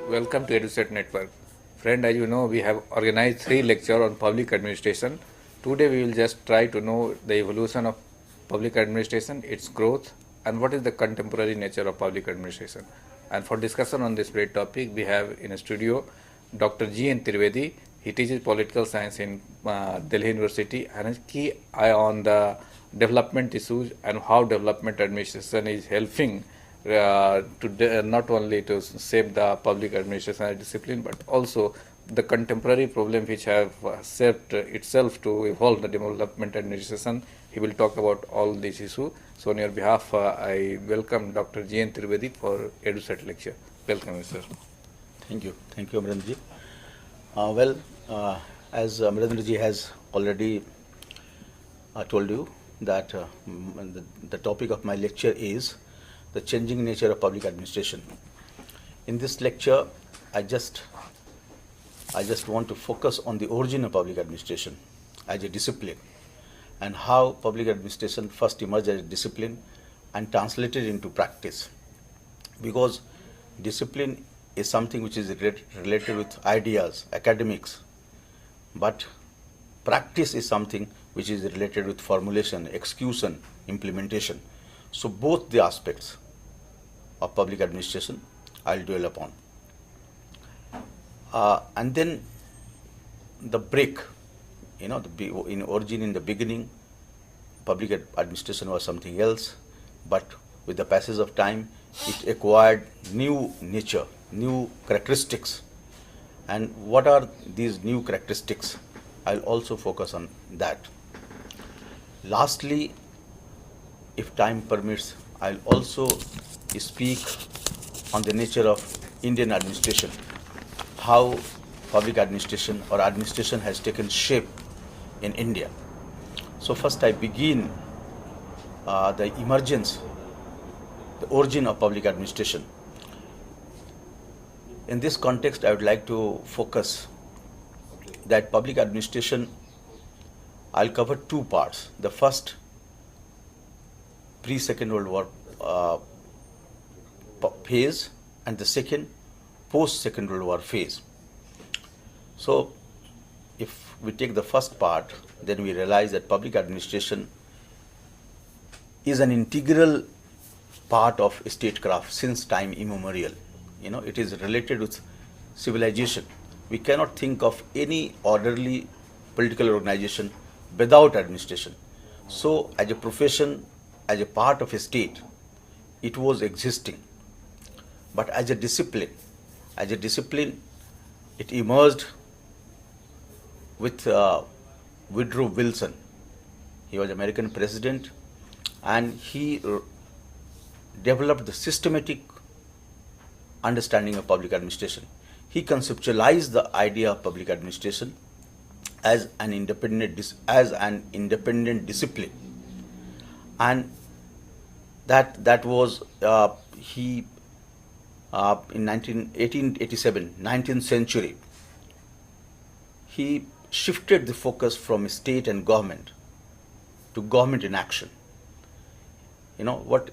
Welcome to EduSet Network. Friend, as you know, we have organized 3 lectures on public administration. Today we will just try to know the evolution of public administration, its growth, and what is the contemporary nature of public administration. And for discussion on this great topic, we have in a studio Dr. G.N. Trivedi. He teaches political science in Delhi University and has key eye on the development issues and how development administration is helping not only to save the public administration discipline, but also the contemporary problem which have shaped itself to evolve the development administration. He will talk about all these issues. So on your behalf, I welcome Dr. G.N. Trivedi for EduSet lecture. Welcome, sir. Thank you, Amrendraji. As Amrendraji has already told you that the topic of my lecture is the changing nature of public administration. In this lecture, I just want to focus on the origin of public administration as a discipline and how public administration first emerged as a discipline and translated into practice. Because discipline is something which is related with ideas, academics, but practice is something which is related with formulation, execution, implementation. So both the aspects of public administration I'll dwell upon. And then the break, in origin, in the beginning, public administration was something else, but with the passage of time, it acquired new nature, new characteristics. And what are these new characteristics? I'll also focus on that. Lastly, if time permits, I'll also speak on the nature of Indian administration, how public administration or administration has taken shape in India. So first I begin the emergence, the origin of public administration. In this context, I would like to focus that public administration, I'll cover 2 parts. The first, pre-Second World War phase, and the second, post-Second World War phase. So, if we take the first part, then we realize that public administration is an integral part of statecraft since time immemorial. It is related with civilization. We cannot think of any orderly political organization without administration. So, as a profession, as a part of a state, it was existing. But as a discipline, it emerged with Woodrow Wilson. He was American president, and he developed the systematic understanding of public administration. He conceptualized the idea of public administration as an independent discipline, and that was he. In 1887, 19th century, he shifted the focus from state and government to government in action. What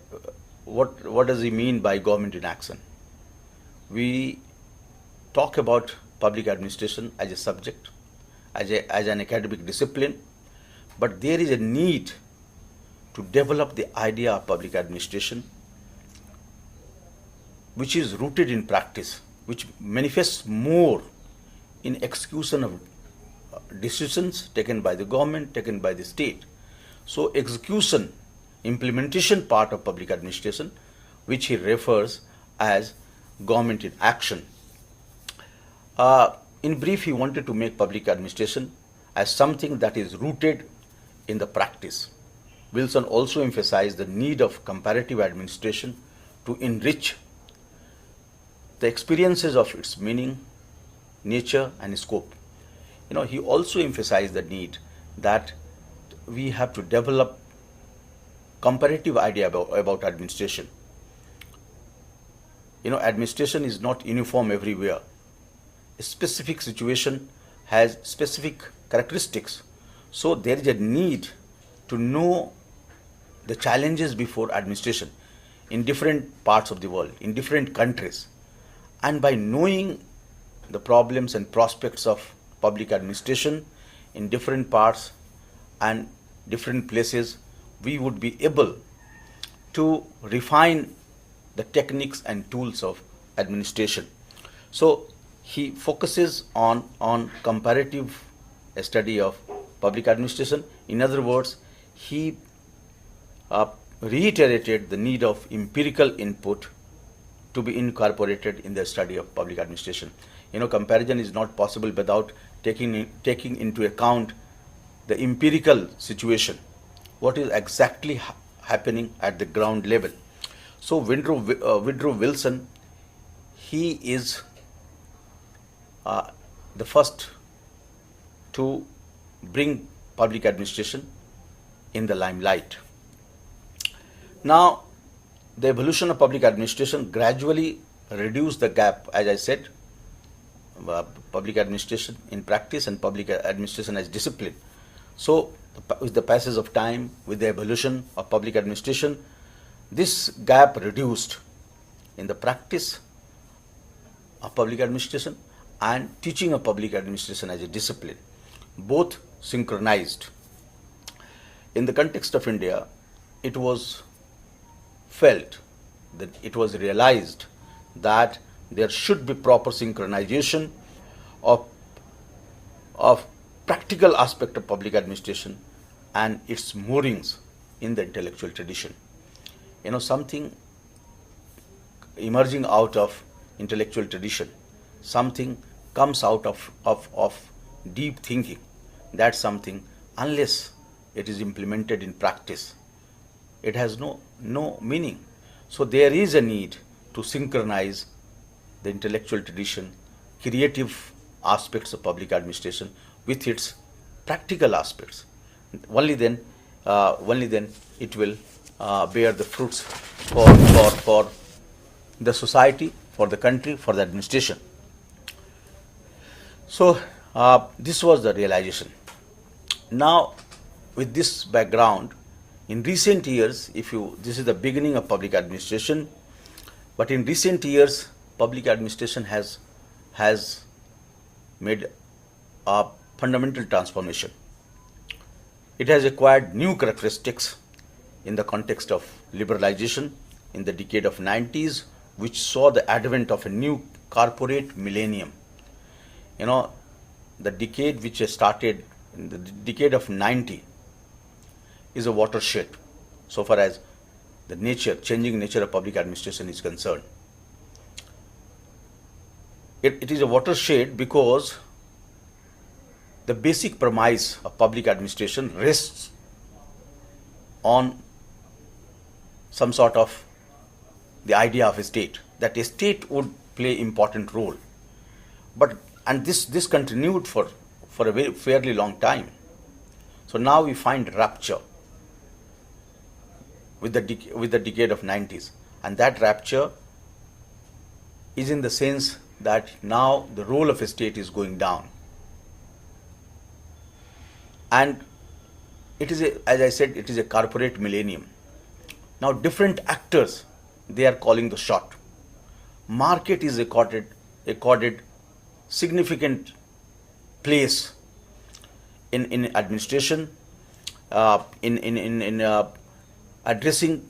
does he mean by government in action? We talk about public administration as a subject, as an academic discipline, but there is a need to develop the idea of public administration which is rooted in practice, which manifests more in execution of decisions taken by the government, taken by the state. So execution, implementation part of public administration, which he refers as government in action. In brief, he wanted to make public administration as something that is rooted in the practice. Wilson also emphasized the need of comparative administration to enrich the experiences of its meaning, nature, and scope. He also emphasized the need that we have to develop comparative idea about administration. Administration is not uniform everywhere. A specific situation has specific characteristics. So there is a need to know the challenges before administration in different parts of the world, in different countries. And by knowing the problems and prospects of public administration in different parts and different places, we would be able to refine the techniques and tools of administration. So he focuses on comparative study of public administration. In other words, he reiterated the need of empirical input to be incorporated in the study of public administration. Comparison is not possible without taking into account the empirical situation, what is exactly happening at the ground level. So Woodrow Wilson, he is the first to bring public administration in the limelight. Now, the evolution of public administration gradually reduced the gap, as I said, public administration in practice and public administration as discipline. So, with the passage of time, with the evolution of public administration, this gap reduced in the practice of public administration and teaching of public administration as a discipline, both synchronized. In the context of India, it was felt, that it was realized that there should be proper synchronization of practical aspect of public administration and its moorings in the intellectual tradition. Something emerging out of intellectual tradition, something comes out of deep thinking. That's something, unless it is implemented in practice, it has no meaning. So there is a need to synchronize the intellectual tradition, creative aspects of public administration with its practical aspects. Only then it will bear the fruits for the society, for the country, for the administration. So this was the realization. Now, with this background, in recent years, this is the beginning of public administration, but in recent years, public administration has made a fundamental transformation. It has acquired new characteristics in the context of liberalization in the decade of 90s, which saw the advent of a new corporate millennium. The decade which has started in the decade of 90 is a watershed so far as the changing nature of public administration is concerned. It is a watershed because the basic premise of public administration rests on some sort of the idea of a state, that a state would play important role. And this continued for a fairly long time. So now we find rupture with the decade of 90s, and that rupture is in the sense that now the role of a state is going down, and it is as I said, it is a corporate millennium. Now different actors, they are calling the shot. Market is accorded significant place in administration, in addressing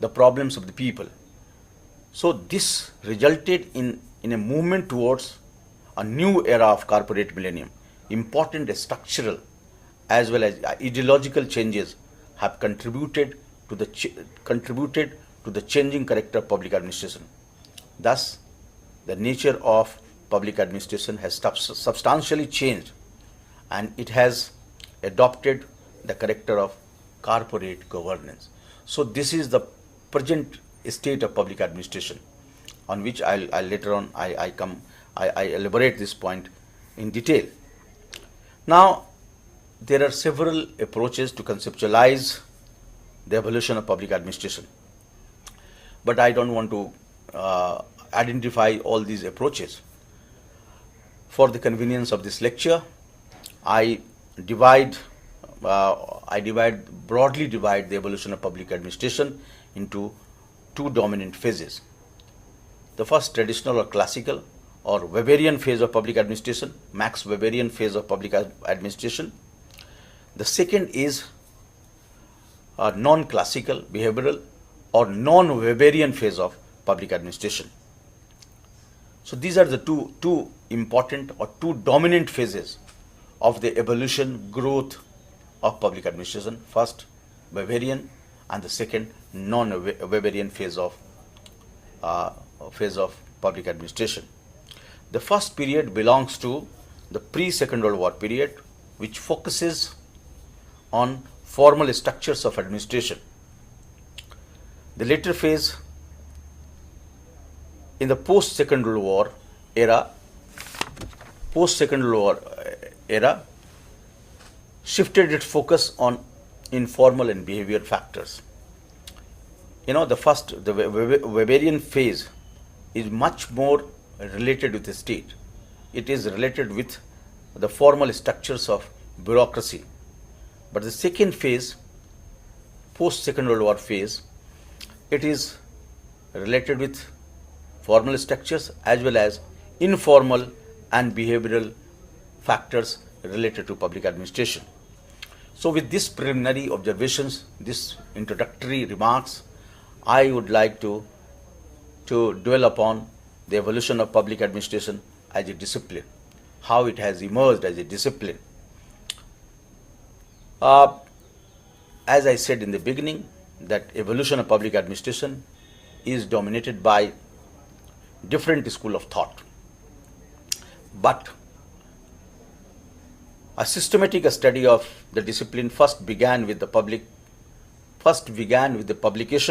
the problems of the people. So this resulted in a movement towards a new era of corporate millennium. Important structural as well as ideological changes have contributed to the changing character of public administration. Thus, the nature of public administration has substantially changed, and it has adopted the character of corporate governance. So this is the present state of public administration, on which I'll later on I elaborate this point in detail. Now, there are several approaches to conceptualize the evolution of public administration, but I don't want to identify all these approaches. For the convenience of this lecture, I broadly divide the evolution of public administration into two dominant phases. The first, traditional or classical or Weberian phase of public administration, Max Weberian phase of public administration. The second is a non-classical, behavioral or non-Weberian phase of public administration. So these are the two important or two dominant phases of the evolution growth of public administration. First, Weberian, and the second, non-Weberian phase of public administration. The first period belongs to the pre-Second World War period, which focuses on formal structures of administration. The later phase, in the post-Second World War era, shifted its focus on informal and behavioral factors. The Weberian phase is much more related with the state. It is related with the formal structures of bureaucracy. But the second phase, post-Second World War phase, it is related with formal structures as well as informal and behavioral factors related to public administration. So with these preliminary observations, these introductory remarks, I would like to dwell upon the evolution of public administration as a discipline, how it has emerged as a discipline. As I said in the beginning, that evolution of public administration is dominated by different school of thought. But a systematic study of the discipline first began with the publication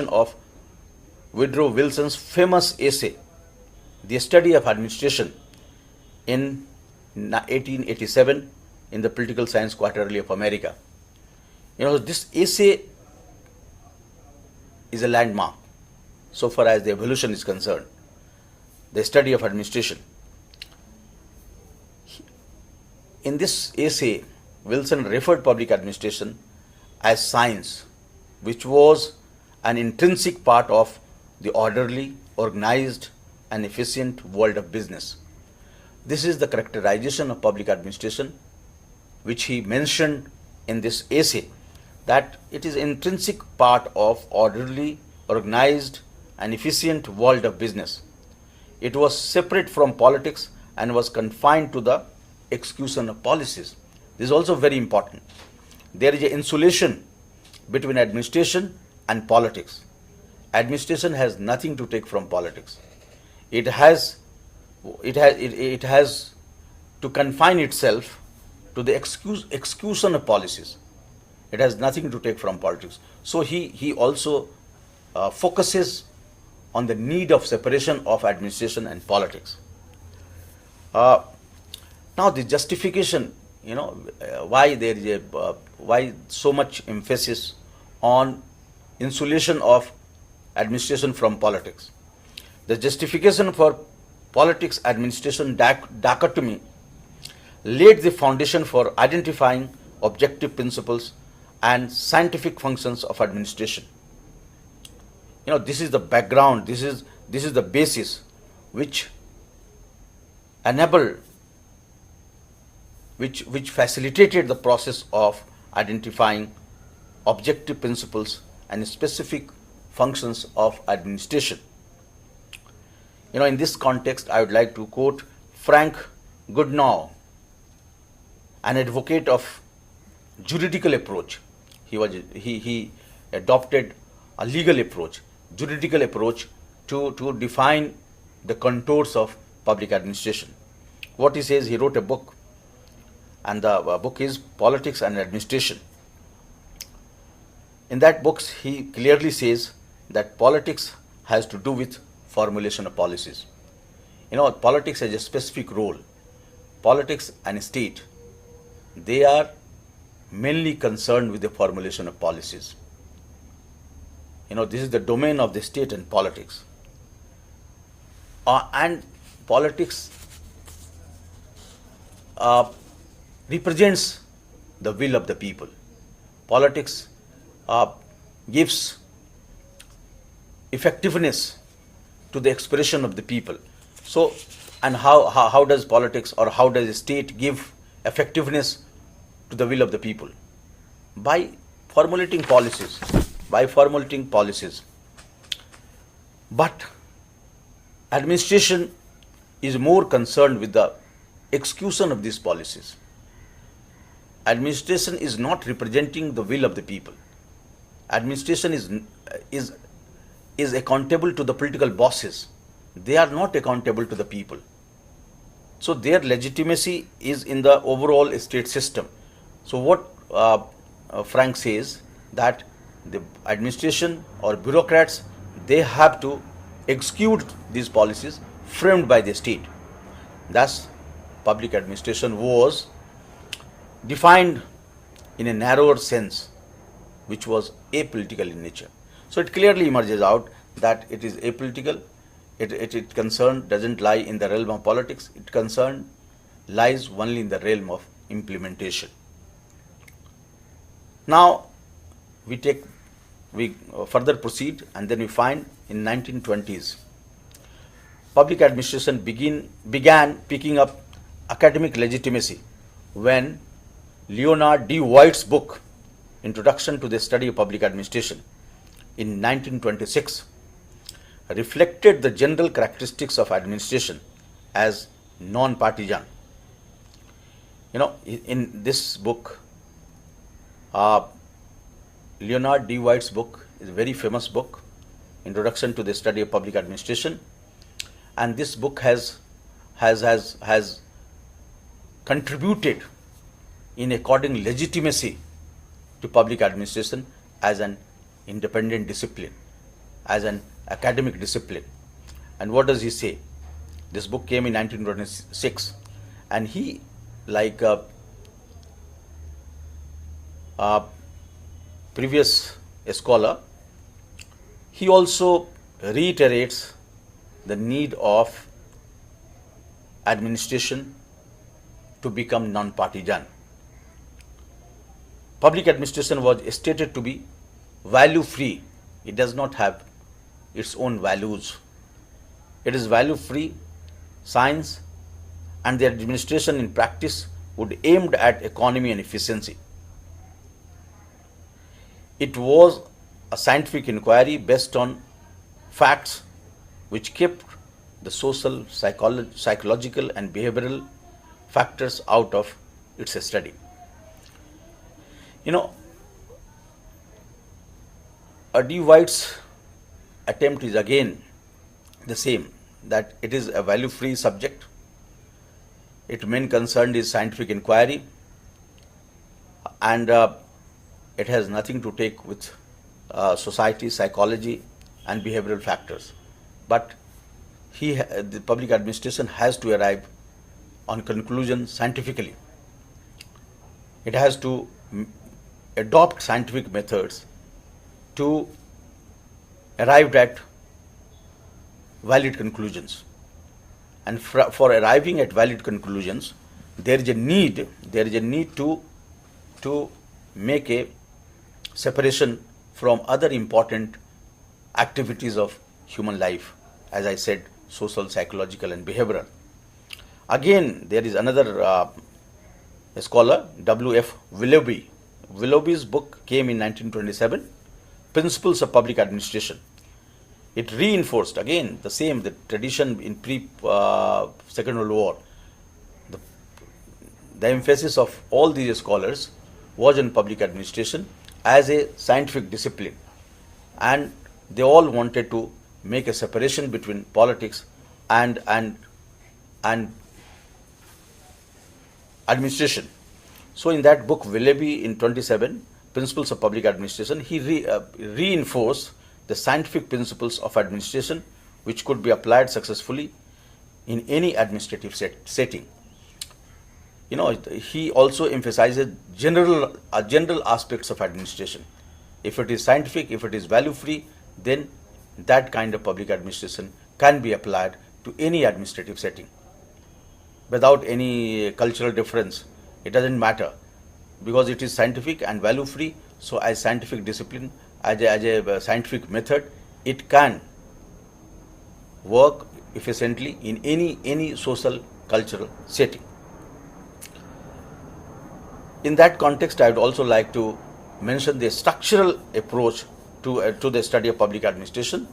of Woodrow Wilson's famous essay, The Study of Administration, in 1887 in the Political Science Quarterly of America. This essay is a landmark so far as the evolution is concerned, the study of administration. In this essay, Wilson referred public administration as science, which was an intrinsic part of the orderly, organized, and efficient world of business. This is the characterization of public administration which he mentioned in this essay, that it is an intrinsic part of orderly, organized, and efficient world of business. It was separate from politics and was confined to the execution of policies. This is also very important. There is an insulation between administration and politics. Administration has nothing to take from politics. It has to confine itself to the execution of policies. It has nothing to take from politics. So he also focuses on the need of separation of administration and politics. Now the justification, why there is why so much emphasis on insulation of administration from politics. The justification for politics administration dichotomy laid the foundation for identifying objective principles and scientific functions of administration. This is the background, this is the basis which enabled, which facilitated the process of identifying objective principles and specific functions of administration. In this context, I would like to quote Frank Goodenough, an advocate of juridical approach. He adopted a legal approach, juridical approach to define the contours of public administration. What he says, he wrote a book, and the book is Politics and Administration. In that book, he clearly says that politics has to do with formulation of policies. Politics has a specific role. Politics and state, they are mainly concerned with the formulation of policies. This is the domain of the state and politics. And politics represents the will of the people. Politics gives effectiveness to the expression of the people. So, and how does politics or how does a state give effectiveness to the will of the people? By formulating policies. But administration is more concerned with the execution of these policies. Administration is not representing the will of the people. Administration is accountable to the political bosses. They are not accountable to the people. So their legitimacy is in the overall state system. So what Frank says, that the administration or bureaucrats, they have to execute these policies framed by the state. Thus, public administration was defined in a narrower sense, which was apolitical in nature. So it clearly emerges out that it is apolitical. It concern doesn't lie in the realm of politics. It concern lies only in the realm of implementation. Now we further proceed, and then we find in 1920s public administration began picking up academic legitimacy when Leonard D. White's book Introduction to the Study of Public Administration in 1926 reflected the general characteristics of administration as non-partisan. In this book, Leonard D. White's book is a very famous book, Introduction to the Study of Public Administration, and this book has contributed in according legitimacy to public administration as an independent discipline, as an academic discipline. And what does he say? This book came in 1926, and he, like previous scholar, he also reiterates the need of administration to become non-partisan. Public administration was stated to be value-free. It does not have its own values. It is value-free science, and the administration in practice would aimed at economy and efficiency. It was a scientific inquiry based on facts which kept the social, psychological and behavioral factors out of its study. D. White's attempt is again the same, that it is a value-free subject. Its main concern is scientific inquiry, and it has nothing to take with society, psychology and behavioral factors. But the public administration has to arrive on conclusion scientifically. It has to adopt scientific methods to arrive at valid conclusions. And for arriving at valid conclusions, there is a need to make a separation from other important activities of human life, as I said, social, psychological and behavioral. Again, there is another scholar, W.F. Willoughby. Willoughby's book came in 1927, Principles of Public Administration. It reinforced again the tradition in Second World War. The emphasis of all these scholars was on public administration as a scientific discipline, and they all wanted to make a separation between politics and administration. So in that book, Willoughby in 27, Principles of Public Administration, he reinforced the scientific principles of administration which could be applied successfully in any administrative setting. He also emphasizes general aspects of administration. If it is scientific, if it is value-free, then that kind of public administration can be applied to any administrative setting. without any cultural difference. It doesn't matter because it is scientific and value free. So as scientific discipline, as a scientific method, it can work efficiently in any social cultural setting. In that context, I would also like to mention the structural approach to the study of public administration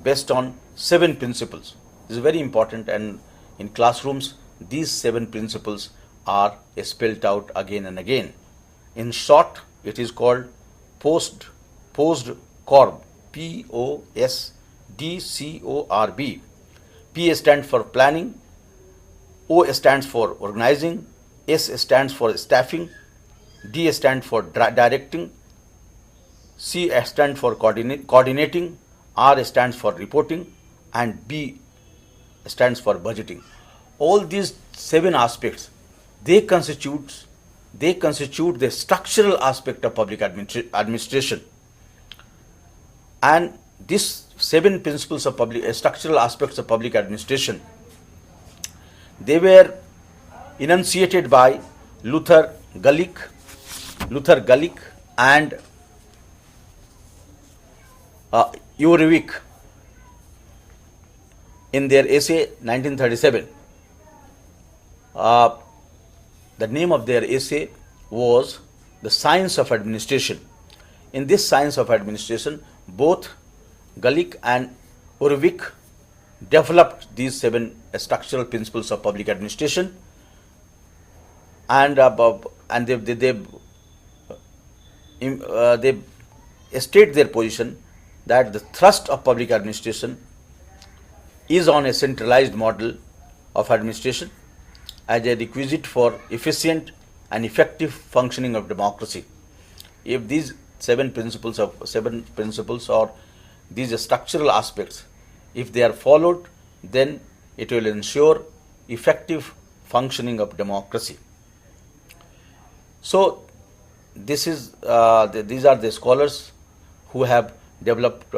based on 7 principles. This is very important, and in classrooms these 7 principles are spelled out again and again. In short, it is called POSDCORB, POSDCORB. P stands for planning, O stands for organizing, S stands for staffing, D stands for directing, C stands for coordinating, R stands for reporting, and B stands for budgeting. All these 7 aspects, they constitute the structural aspect of public administration. And these 7 principles of structural aspects of public administration, they were enunciated by Luther Gulick and Urevich in their essay 1937. The name of their essay was The Science of Administration. In this Science of Administration, both Gulick and Urevich developed these 7 structural principles of public administration, and they state their position that the thrust of public administration is on a centralized model of administration as a requisite for efficient and effective functioning of democracy. If these 7 principles or these structural aspects, if they are followed, then it will ensure effective functioning of democracy. So these are the scholars who have developed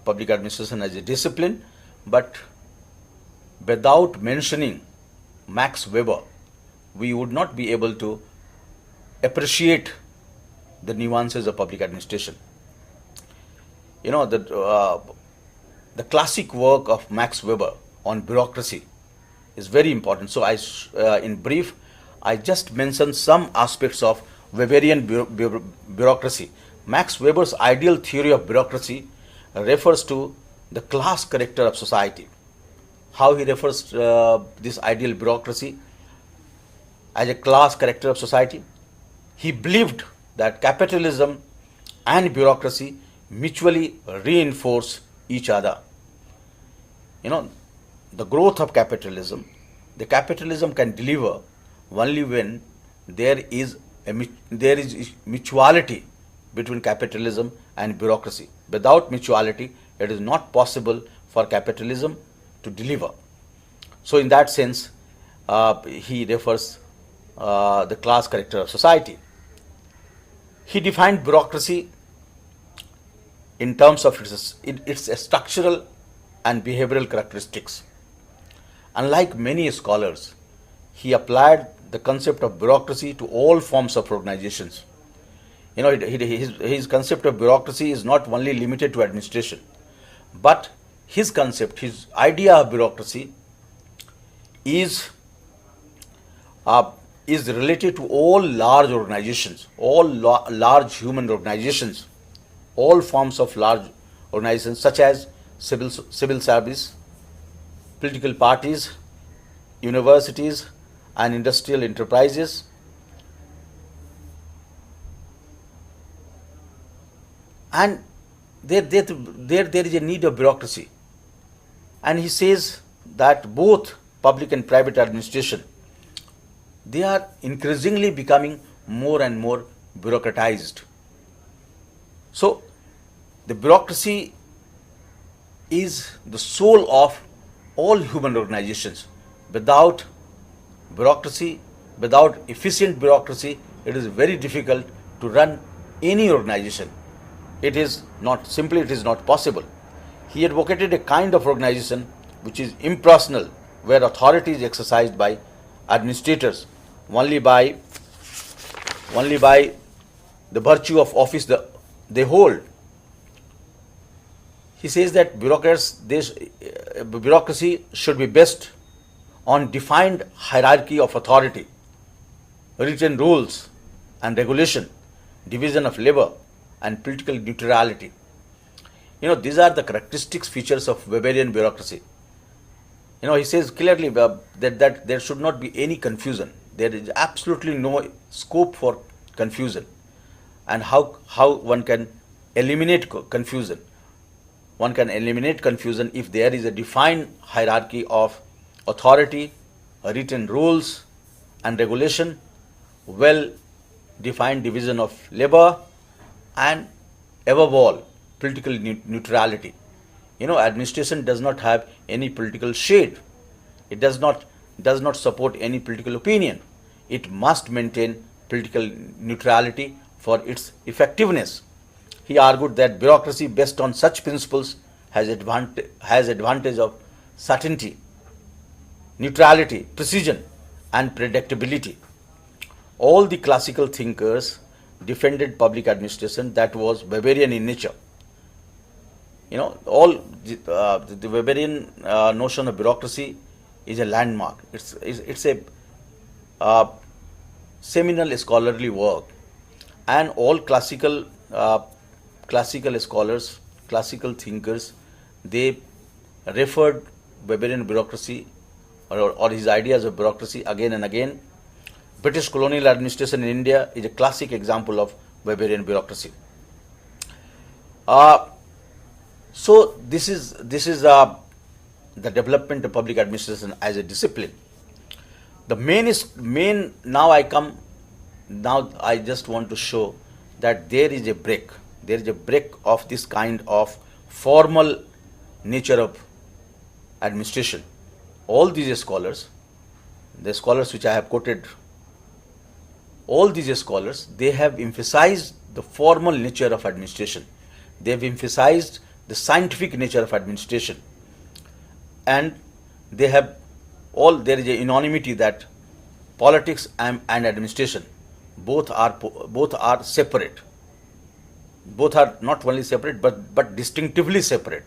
public administration as a discipline, but without mentioning Max Weber, we would not be able to appreciate the nuances of public administration. You know, the classic work of Max Weber on bureaucracy is very important. So in brief, I just mentioned some aspects of Weberian bureaucracy. Max Weber's ideal theory of bureaucracy refers to the class character of society. How he refers this ideal bureaucracy as a class character of society? He believed that capitalism and bureaucracy mutually reinforce each other. You know, the growth of capitalism, the capitalism can deliver only when there is mutuality between capitalism and bureaucracy. Without mutuality, it is not possible for capitalism to deliver. So in that sense, he refers the class character of society. He defined bureaucracy in terms of its structural and behavioral characteristics. Unlike many scholars, he applied the concept of bureaucracy to all forms of organizations. You know, his concept of bureaucracy is not only limited to administration, but his idea of bureaucracy is related to all large organizations, all large human organizations, all forms of large organizations such as civil service, political parties, universities, and industrial enterprises. And there is a need of bureaucracy. And he says that both public and private administration, they are increasingly becoming more and more bureaucratized. So the bureaucracy is the soul of all human organizations. Without bureaucracy, without efficient bureaucracy, it is very difficult to run any organization. It is not possible. He advocated a kind of organization which is impersonal, where authority is exercised by administrators only by the virtue of office they hold. He says that bureaucracy should be based on defined hierarchy of authority, written rules and regulation, division of labor, and political neutrality. These are the characteristics features of Weberian bureaucracy. He says clearly that there should not be any confusion. There is absolutely no scope for confusion. And how one can eliminate confusion? One can eliminate confusion if there is a defined hierarchy of authority, written rules and regulation, well-defined division of labor, and above all, political neutrality. Administration does not have any political shade. It does not support any political opinion. It must maintain political neutrality for its effectiveness. He argued that bureaucracy based on such principles has advantage of certainty, neutrality, precision, and predictability. All the classical thinkers defended public administration that was Weberian in nature. All the Weberian notion of bureaucracy is a landmark. It's a seminal scholarly work, and all classical scholars, classical thinkers, they referred Weberian bureaucracy or his ideas of bureaucracy again and again. British colonial administration in India is a classic example of Weberian bureaucracy. So this is the development of public administration as a discipline. The main now I just want to show that there is a break of this kind of formal nature of administration. All these scholars, the scholars which I have quoted, all these scholars, they have emphasized the formal nature of administration. They have emphasized the scientific nature of administration, and there is a unanimity that politics and administration both are separate. Both are not only separate but distinctively separate.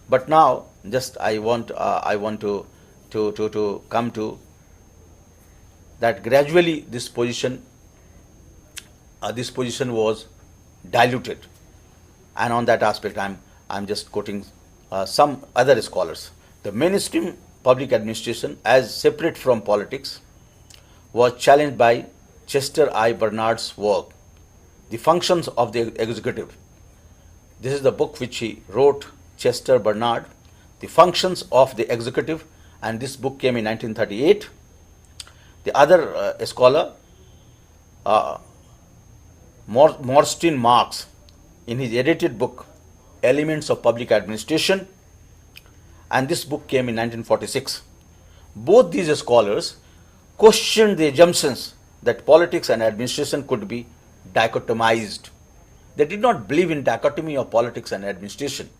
But now just I want to come to that gradually this position was diluted, and on that aspect I'm just quoting some other scholars. The mainstream public administration as separate from politics was challenged by Chester I. Bernard's work, The Functions of the Executive. This is the book which he wrote, Chester Bernard, The Functions of the Executive, and this book came in 1938. The other scholar, Morstin Marx, in his edited book, Elements of Public Administration, and this book came in 1946. Both these scholars questioned the assumptions that politics and administration could be dichotomized. They did not believe in dichotomy of politics and administration.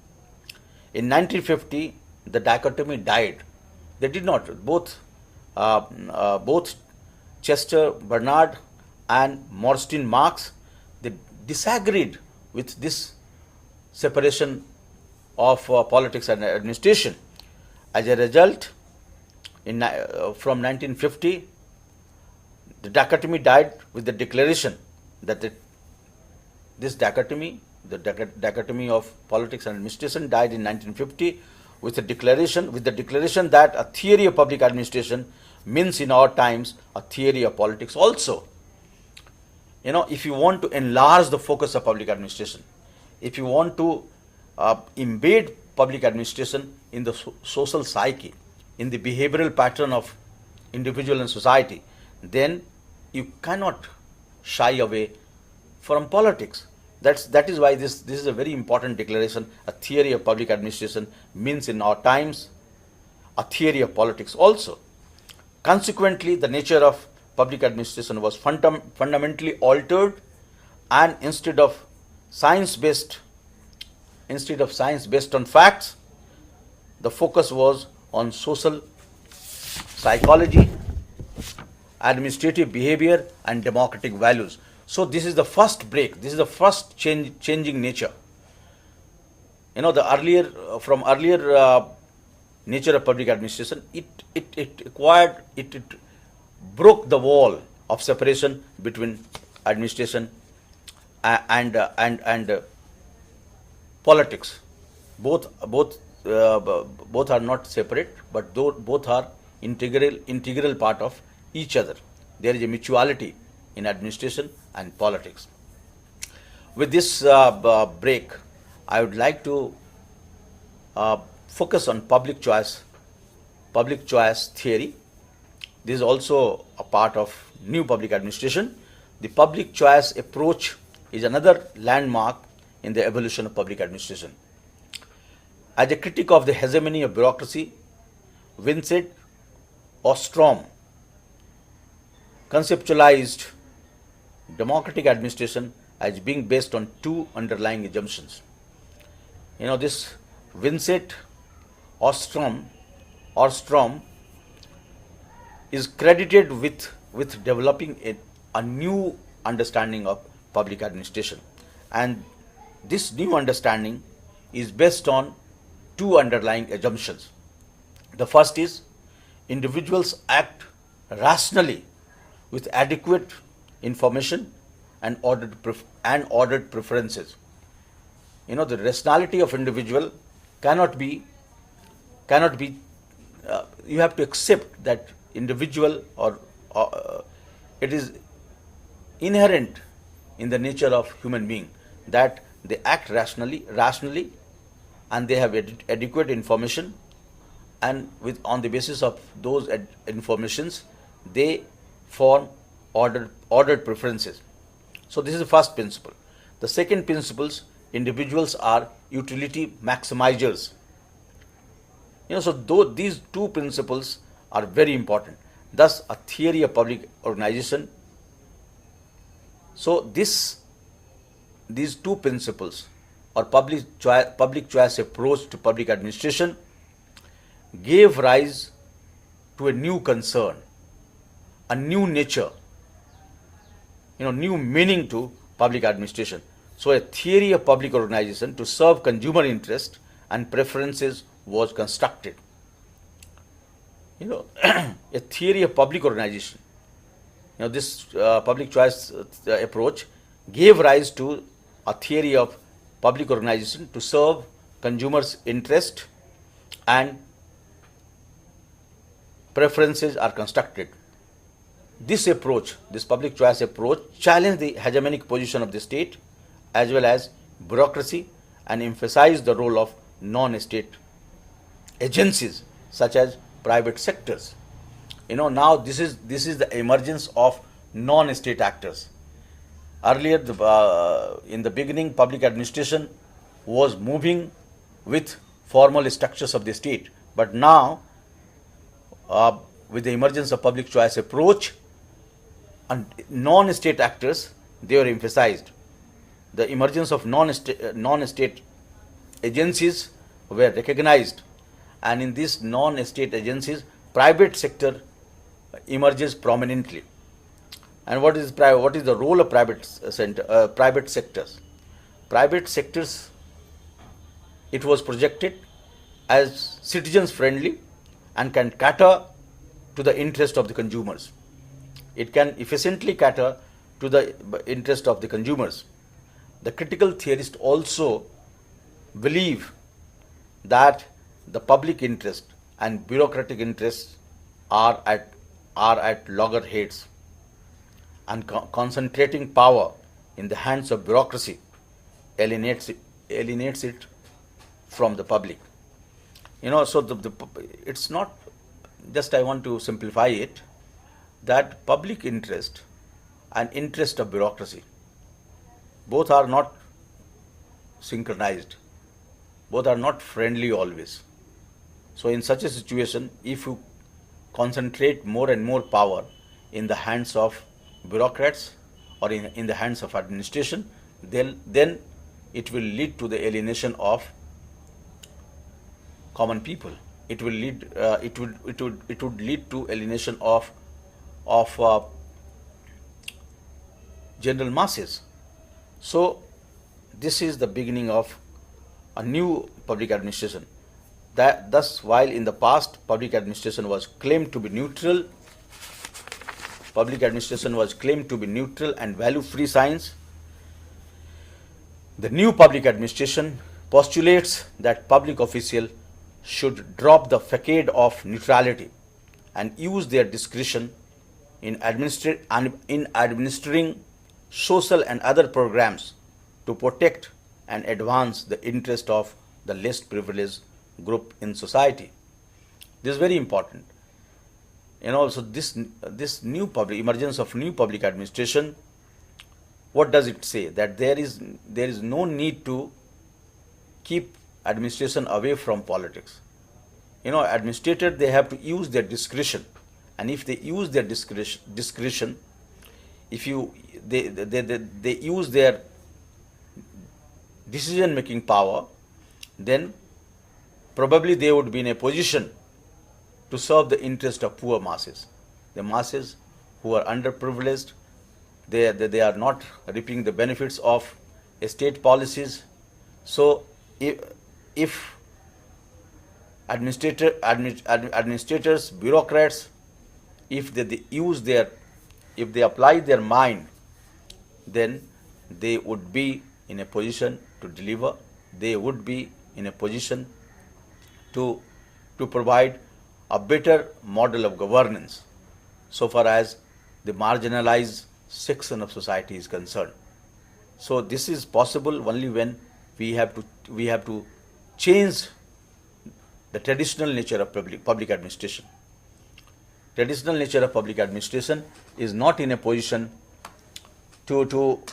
In 1950, the dichotomy died. They did not. Both Chester Bernard and Morstin Marx, they disagreed with this separation of politics and administration. As a result, from 1950, the dichotomy died with the declaration that this dichotomy, the dichotomy of politics and administration, died in 1950 with the declaration that a theory of public administration means in our times a theory of politics also. If you want to enlarge the focus of public administration, if you want to embed public administration in the social psyche, in the behavioral pattern of individual and society, then you cannot shy away from politics. That is why this is a very important declaration. A theory of public administration means in our times a theory of politics also. Consequently, the nature of public administration was fundamentally altered, and instead of science based on facts, the focus was on social psychology, administrative behavior, and democratic values. So this is the first break. This is the first changing nature. You know, the earlier from earlier nature of public administration, it acquired it broke the wall of separation between administration and politics. Both are not separate, but both are integral part of each other. There is a mutuality in administration and politics. With this break, I would like to focus on public choice theory. This is also a part of new public administration. The public choice approach is another landmark in the evolution of public administration. As a critic of the hegemony of bureaucracy, Vincent Ostrom conceptualized democratic administration as being based on two underlying assumptions. You know, this Vincent Ostrom is credited with developing a new understanding of public administration, and this new understanding is based on two underlying assumptions. The first is individuals act rationally with adequate information and ordered preferences. You know, the rationality of individual cannot be you have to accept that individual or it is inherent in the nature of human being that they act rationally and they have adequate information, and on the basis of those informations they form ordered preferences. So this is the first principle. The second principle, individuals are utility maximizers. You know, so these two principles are very important. Thus, a theory of public organization. So these two principles, or public choice approach to public administration, gave rise to a new concern, a new nature, new meaning to public administration. So a theory of public organization to serve consumer interest and preferences was constructed. A theory of public organization. This public choice approach gave rise to a theory of public organization to serve consumers' interest and preferences are constructed. This approach, this public choice approach, challenged the hegemonic position of the state as well as bureaucracy and emphasized the role of non-state agencies such as private sectors. Now this is the emergence of non-state actors. Earlier, in the beginning, public administration was moving with formal structures of the state, but now with the emergence of public choice approach, and non-state actors, they were emphasized. The emergence of non-state agencies were recognized, and in these non-state agencies, private sector emerges prominently. And what is the role of private sectors? Private sectors, it was projected as citizens friendly and can cater to the interest of the consumers. It can efficiently cater to the interest of the consumers. The critical theorists also believe that the public interest and bureaucratic interests are at loggerheads, and concentrating power in the hands of bureaucracy alienates it from the public. So it's not just, I want to simplify it, that public interest and interest of bureaucracy, both are not synchronized, both are not friendly always. So in such a situation, if you concentrate more and more power in the hands of bureaucrats or in the hands of administration, then it will lead to the alienation of common people. it will lead it would lead to alienation of general masses. So this is the beginning of a new public administration. That thus, while in the past public administration was claimed to be neutral, and value-free science, the new public administration postulates that public officials should drop the facade of neutrality and use their discretion in administering social and other programs to protect and advance the interest of the less privileged group in society. This is very important. So this new emergence of new public administration, what does it say? That there is no need to keep administration away from politics. Administrators, they have to use their discretion, and if they use their discretion, if they use their decision-making power, then probably they would be in a position to serve the interest of poor masses, the masses who are underprivileged. They are not reaping the benefits of state policies. So if administrators, bureaucrats, if they apply their mind, then they would be in a position to deliver. They would be in a position to provide a better model of governance so far as the marginalized section of society is concerned. So this is possible only when we have to change the traditional nature of public administration. Traditional nature of public administration is not in a position to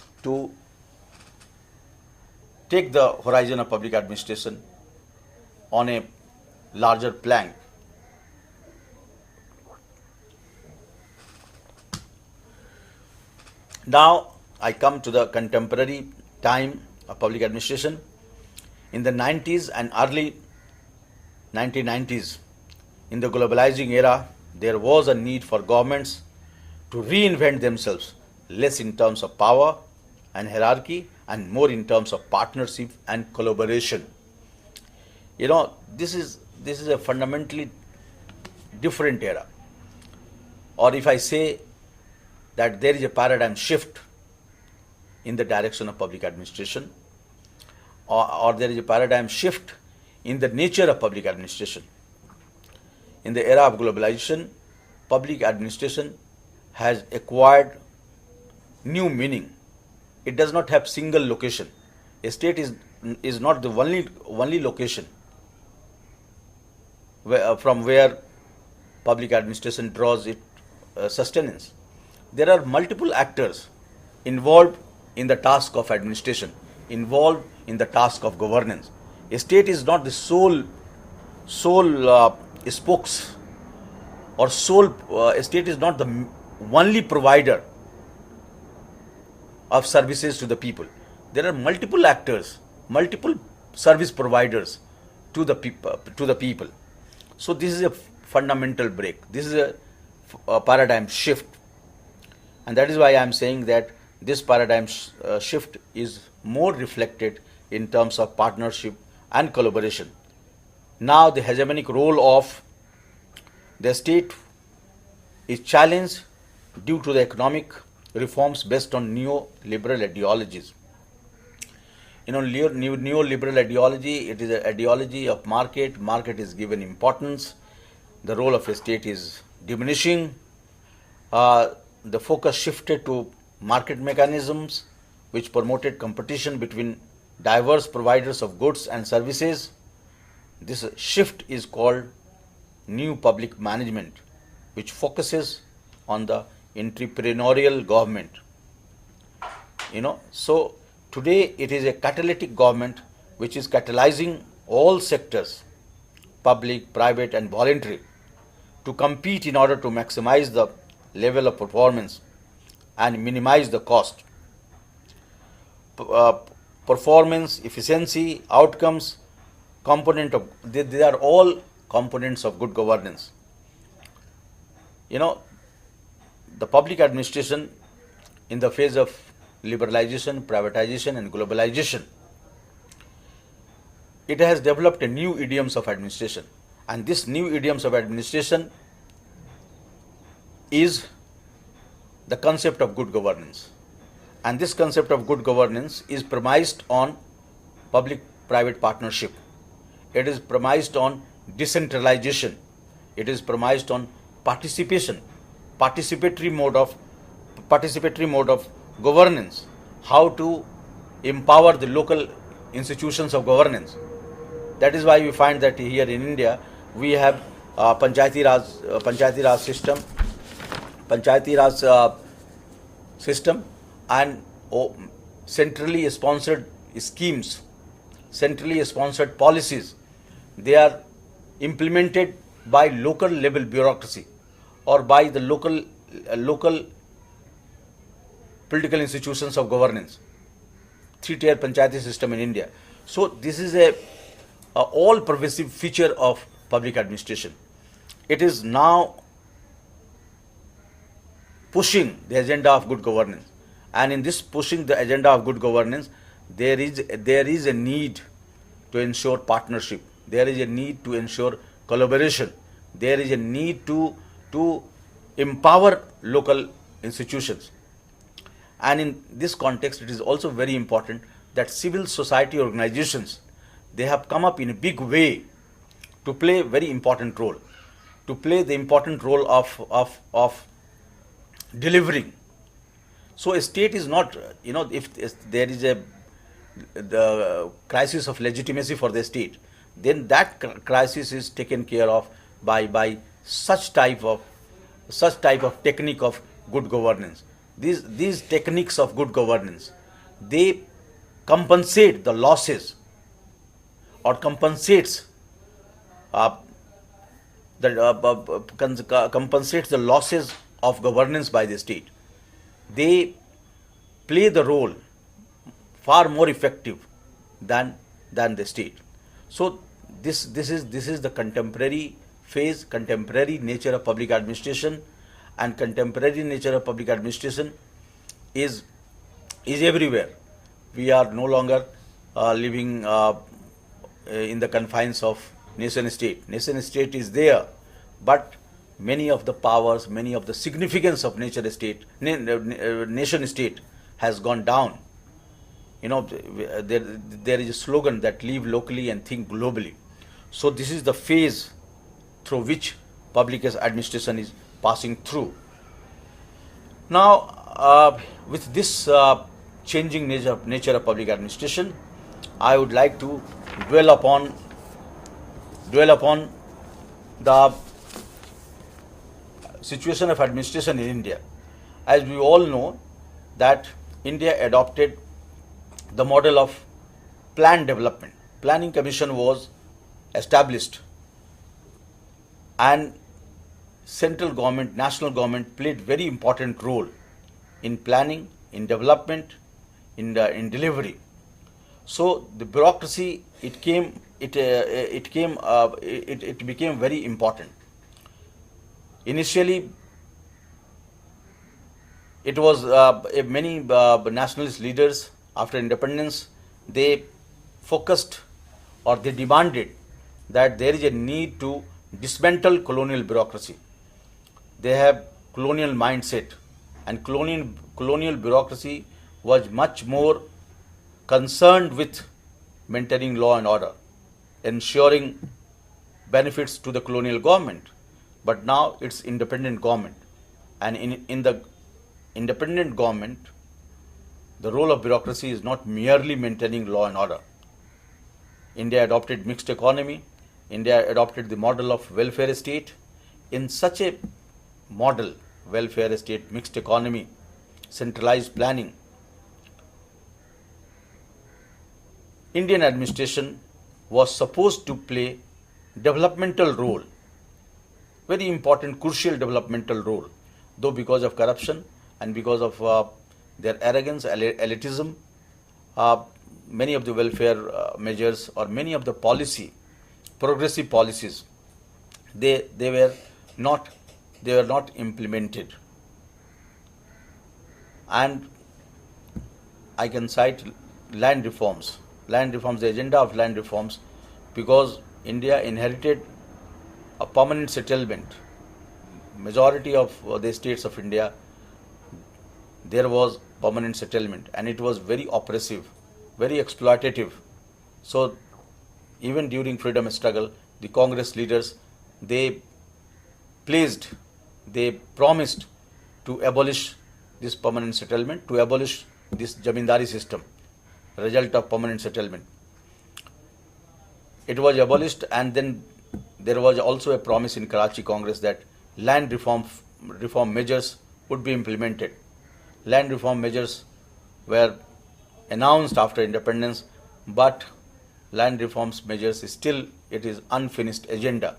take the horizon of public administration on a larger plank. Now I come to the contemporary time of public administration. In the 90s and early 1990s, in the globalizing era, there was a need for governments to reinvent themselves, less in terms of power and hierarchy and more in terms of partnership and collaboration. This is a fundamentally different era. Or if I say that there is a paradigm shift in the direction of public administration, or there is a paradigm shift in the nature of public administration. In the era of globalization, public administration has acquired new meaning. It does not have single location. A state is not the only location from where public administration draws its sustenance. There are multiple actors involved in the task of administration, involved in the task of governance. A state is not the sole spokes or a state is not the only provider of services to the people. There are multiple actors, multiple service providers to the people. So this is a fundamental break. This is a paradigm shift. And that is why I am saying that this paradigm shift is more reflected in terms of partnership and collaboration. Now the hegemonic role of the state is challenged due to the economic reforms based on neoliberal ideologies. Neoliberal ideology, it is an ideology of market. Market is given importance. The role of a state is diminishing. The focus shifted to market mechanisms which promoted competition between diverse providers of goods and services. This shift is called new public management, which focuses on the entrepreneurial government. So today it is a catalytic government which is catalyzing all sectors, public, private and voluntary, to compete in order to maximize the level of performance and minimize the cost. Performance, efficiency, outcomes, component of they are all components of good governance. You know, the public administration in the phase of liberalization, privatization and globalization, it has developed a new idioms of administration, and this new idioms of administration is the concept of good governance. And this concept of good governance is premised on public-private partnership. It is premised on decentralization. It is premised on participation, participatory mode of governance, how to empower the local institutions of governance. That is why we find that here in India we have Panchayati Raj system and centrally sponsored schemes, centrally sponsored policies. They are implemented by local level bureaucracy or by the local political institutions of governance. Three-tier Panchayati system in India. So this is a all-pervasive feature of public administration. It is now pushing the agenda of good governance, and in this pushing the agenda of good governance, there is a need to ensure partnership. There is a need to ensure collaboration. There is a need to empower local institutions. And in this context, it is also very important that civil society organizations, they have come up in a big way to play a very important role, to play the important role of delivering. So a state is not, if there is the crisis of legitimacy for the state, then that crisis is taken care of by such type of technique of good governance. These techniques of good governance, they compensate the losses or compensates the losses of governance by the state. They play the role far more effective than the state. So this is the contemporary phase, contemporary nature of public administration, and contemporary nature of public administration is everywhere. We are no longer living in the confines of nation state. Nation state is there, but many of the powers, many of the significance of nation state has gone down. There is a slogan that live locally and think globally. So this is the phase through which public administration is passing through. Now, with this changing nature of public administration, I would like to dwell upon the situation of administration in India. As we all know that India adopted the model of planned development. Planning Commission was established, and central government, national government played very important role in planning, in development, in delivery. So the bureaucracy it became very important. Initially, it was many nationalist leaders after independence, they focused or they demanded that there is a need to dismantle colonial bureaucracy. They have colonial mindset, and colonial bureaucracy was much more concerned with maintaining law and order, ensuring benefits to the colonial government. But now it's independent government, and in the independent government, the role of bureaucracy is not merely maintaining law and order. India adopted mixed economy. India adopted the model of welfare state. In such a model, welfare state, mixed economy, centralized planning, Indian administration was supposed to play developmental role, very important, crucial developmental role. Though because of corruption and because of their arrogance, elitism, many of the welfare measures or many of the progressive policies they were not implemented. And I can cite land reforms, the agenda of land reforms, because India inherited a permanent settlement. Majority of the states of India, there was permanent settlement, and it was very oppressive, very exploitative. So even during freedom struggle, the Congress leaders, they promised to abolish this permanent settlement, to abolish this jamindari system, result of permanent settlement. It was abolished, and then there was also a promise in Karachi Congress that land reform measures would be implemented. Land reform measures were announced after independence, but land reforms measures still, it is unfinished agenda.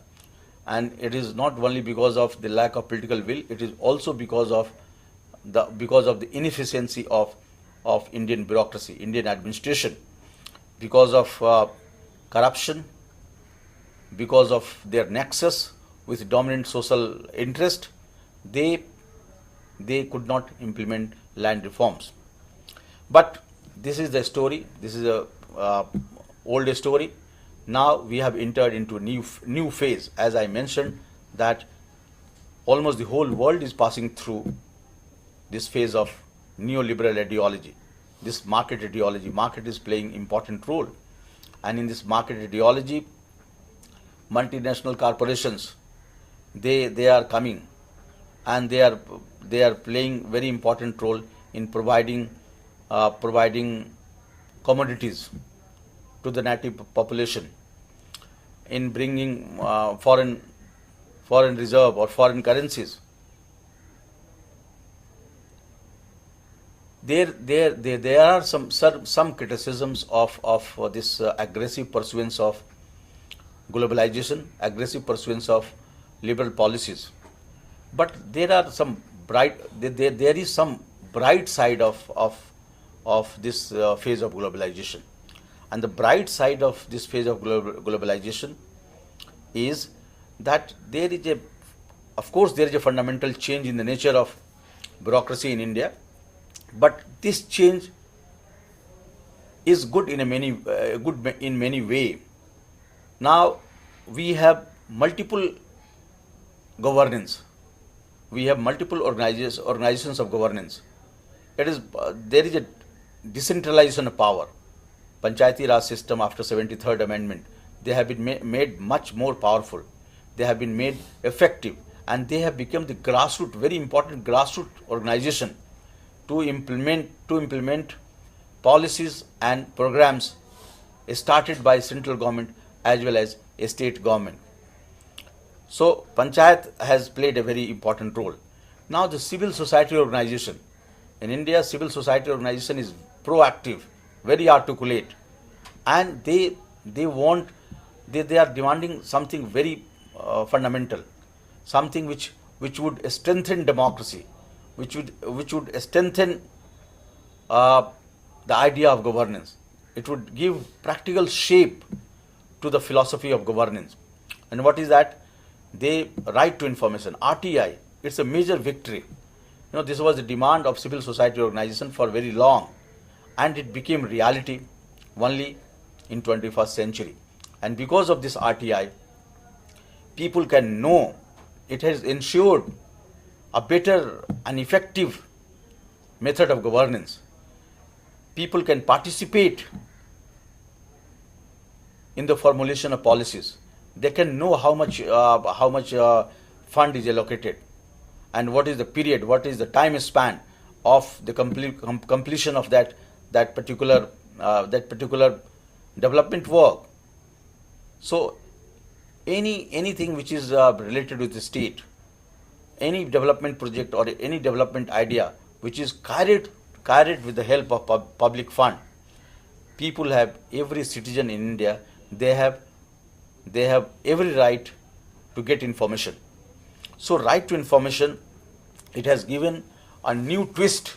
And it is not only because of the lack of political will, it is also because of the inefficiency of Indian bureaucracy, Indian administration, because of corruption, because of their nexus with dominant social interest. They could not implement land reforms. But this is the story. This is a old story. Now we have entered into a new phase. As I mentioned, that almost the whole world is passing through this phase of neoliberal ideology, this market ideology. Market is playing important role, and in this market ideology, multinational corporations, they are coming, and they are playing very important role in providing commodities to the native population, in bringing foreign reserve or foreign currencies. There are some criticisms of this aggressive pursuance of globalization, aggressive pursuance of liberal policies. But there are some there is some bright side of this phase of globalization. And the bright side of this phase of globalization is that of course there is a fundamental change in the nature of bureaucracy in India, but this change is good in many ways. Now we have multiple governance. We have multiple organizations of governance. There is a decentralization of power. Panchayati Raj system after 73rd Amendment, they have been made much more powerful. They have been made effective, and they have become the grassroots, very important grassroots organization to implement policies and programs started by central government as well as a state government. So Panchayat has played a very important role. Now the civil society organization. In India, civil society organization is proactive, very articulate, and they are demanding something very fundamental, something which would strengthen democracy, which would strengthen the idea of governance. It would give practical shape to the philosophy of governance. And what is that? They right to information, RTI. It's a major victory. This was the demand of civil society organization for very long, and it became reality only in 21st century. And because of this RTI, people can know, it has ensured a better and effective method of governance. People can participate in the formulation of policies. They can know how much fund is allocated, and what is the period, what is the time span of the completion of that particular development work. So anything which is related with the state, any development project or any development idea which is carried with the help of public fund, people have, every citizen in India, they have every right to get information. So right to information, it has given a new twist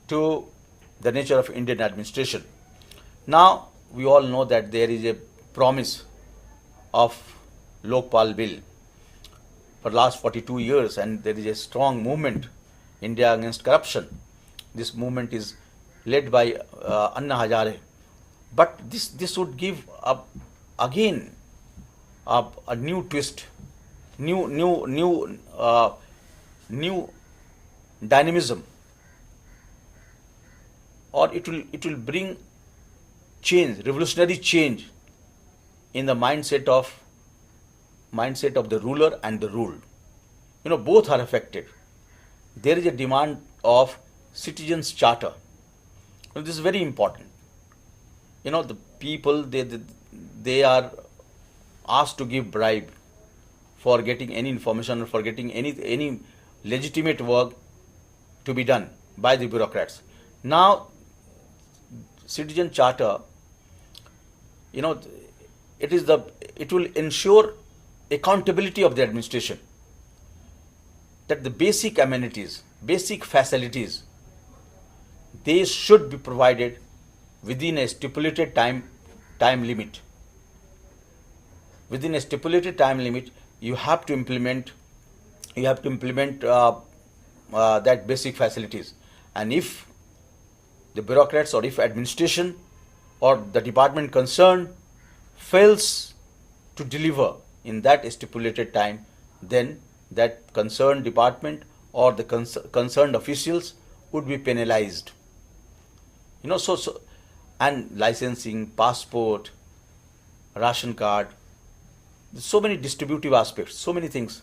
to the nature of Indian administration. Now we all know that there is a promise of Lokpal bill for last 42 years, and there is a strong movement, India Against Corruption. This movement is led by Anna Hazare. But this would give again a new twist, new dynamism, or it will bring change, revolutionary change in the mindset of the ruler and the ruled. Both are affected. There is a demand of citizens' charter. This is very important. The people, they are asked to give bribe for getting any information or for getting any legitimate work to be done by the bureaucrats. Now, citizen charter, it will ensure accountability of the administration, that the basic amenities, basic facilities, they should be provided within a stipulated time limit. Within a stipulated time limit, you have to implement that basic facilities. And if the bureaucrats or if administration or the department concerned fails to deliver in that stipulated time, then that concerned department or the concerned officials would be penalized. And licensing, passport, ration card, so many distributive aspects, so many things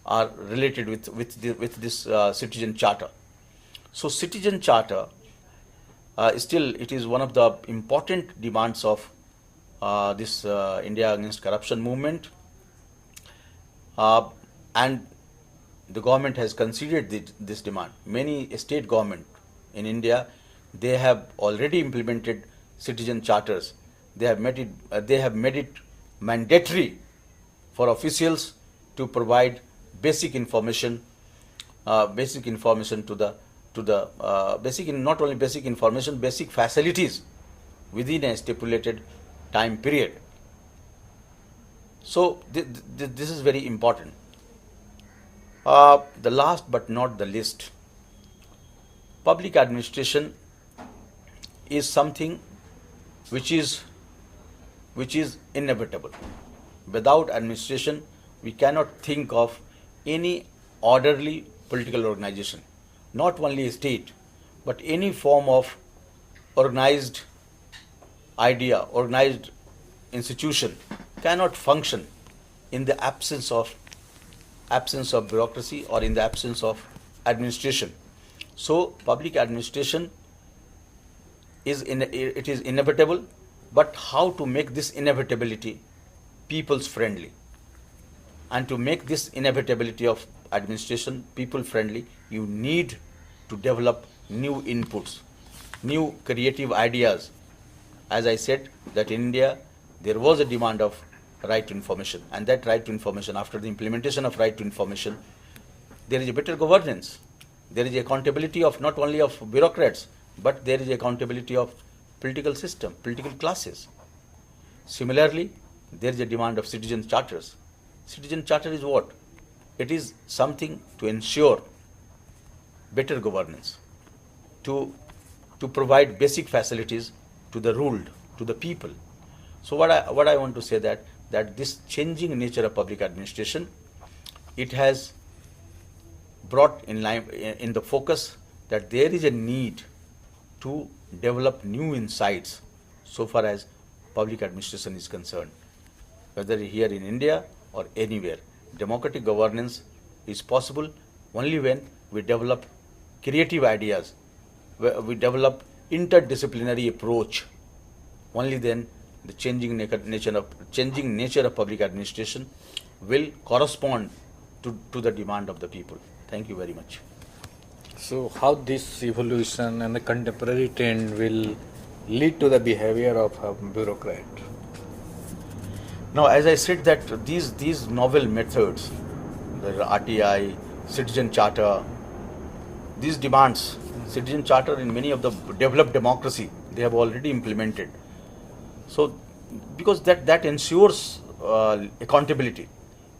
are related with this citizen charter. So citizen charter, still it is one of the important demands of this India Against Corruption movement, and the government has considered this demand. Many state government in India, they have already implemented citizen charters. They have made it mandatory for officials to provide basic information to the not only basic information, basic facilities within a stipulated time period. So this is very important. The last but not the least, public administration is something which is inevitable. Without administration, we cannot think of any orderly political organization. Not only a state, but any form of organized idea, organized institution cannot function in the absence of bureaucracy or in the absence of administration. So public administration is inevitable, but how to make this inevitability people's friendly? And to make this inevitability of administration people friendly, you need to develop new inputs, new creative ideas. As I said, that in India there was a demand of right to information, and that right to information, after the implementation of right to information, there is a better governance. There is accountability of not only of bureaucrats, but there is accountability of political system, political classes. Similarly, there is a demand of citizen charters. Citizen charter is what? It is something to ensure better governance, to provide basic facilities to the ruled, to the people. So what I want to say that this changing nature of public administration, it has brought in the focus that there is a need to develop new insights so far as public administration is concerned, whether here in India or anywhere. Democratic governance is possible only when we develop creative ideas, we develop interdisciplinary approach. Only then the changing nature of public administration will correspond to the demand of the people. Thank you very much. So how this evolution and the contemporary trend will lead to the behavior of a bureaucrat? Now, as I said that these novel methods, the RTI, citizen charter, these demands, citizen charter in many of the developed democracy, they have already implemented. So, because that ensures accountability.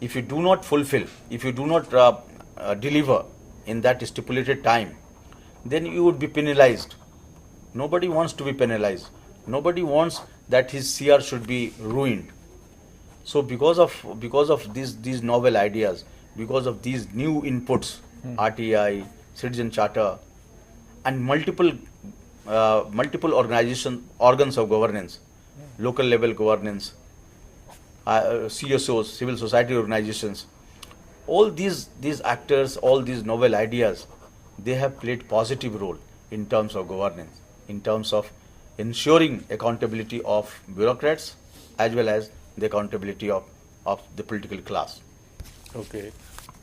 If you do not fulfill, if you do not deliver in that stipulated time, then you would be penalized. Nobody wants to be penalized. Nobody wants that his CR should be ruined. So because of these novel ideas, because of these new inputs, RTI, Citizen Charter, and multiple organs of governance, local level governance, CSOs, civil society organizations, all these actors, all these novel ideas, they have played positive role in terms of governance, in terms of ensuring accountability of bureaucrats as well as the accountability of the political class. Okay.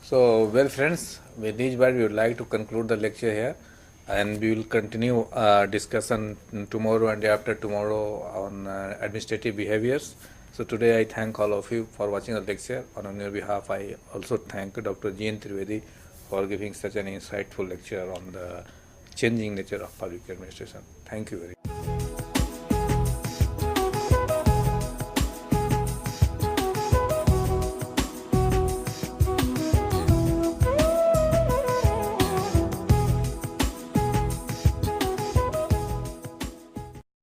So, well, friends, with these words, we would like to conclude the lecture here, and we will continue discussion tomorrow and day after tomorrow on administrative behaviors. So, today I thank all of you for watching the lecture. On your behalf, I also thank Dr. G.N. Trivedi for giving such an insightful lecture on the changing nature of public administration. Thank you very much.